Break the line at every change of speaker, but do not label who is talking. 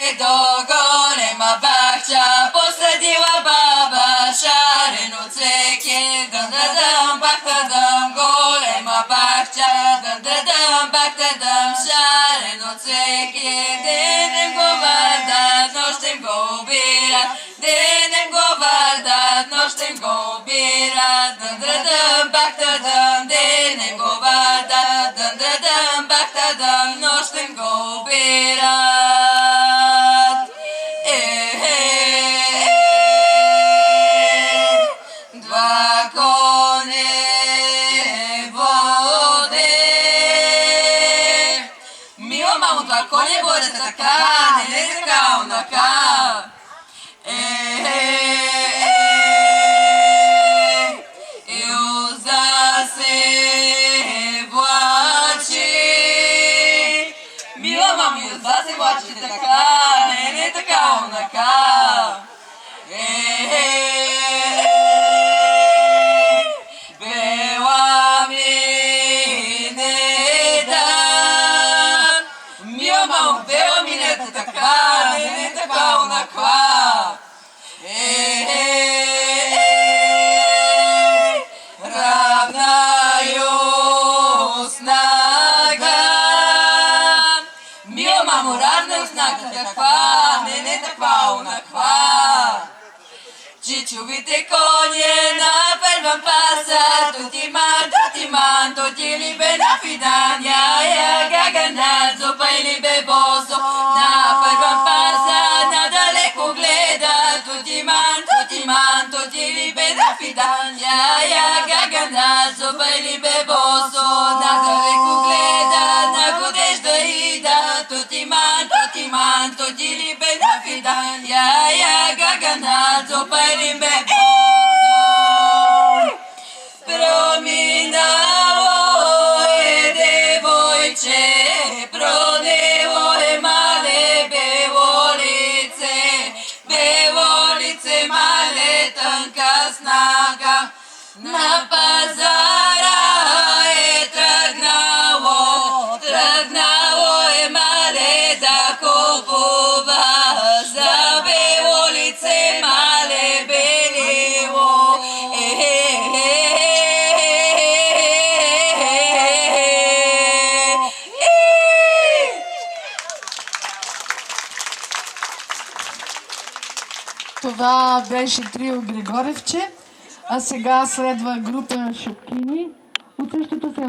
До голема бахча посадила баба шарено цвеке. Дъм-дъм, бах-дъм, голема бахча. Дъм-дъм, бах-дъм, шарено цвеке. Денем го върдат, нощем го обират. Денем го върдат, нощем го обират. Дъм-дъм, бах-дъм, денем го върдат. Дъм-дъм, бах-дъм, нощем го обират. Два коне воде. Мила мамо, два коне воде така, не така, онака. Илза се влачи. Мила мамо, Илза се влачи така, не така, онака. Бела минета. Мила мамо, бела минета така, не така, онака. Равнаю снага. Мила мамо, равнаю снага така, не така, онаква. Чичовите коне на първа паса, тотиман, тоти ли бе на фидания, я гагана, зупа или бе босо. На първа паса надалеко гледа, тотиман, тоти ли бе на фидания, я гагана, зупа или бе босо. Надалеко гледа, на годежда ида, тотиман, тоти ли бе на фидания, я гагана, зупа или бе босо. Проминало е девойче, пронело е мале бело лице, мале тънка снага. На пазара е тръгнало е мале да купува. За бело лице мале белило.
Това беше трио Григоревче, а сега следва група Шопкини от същото село.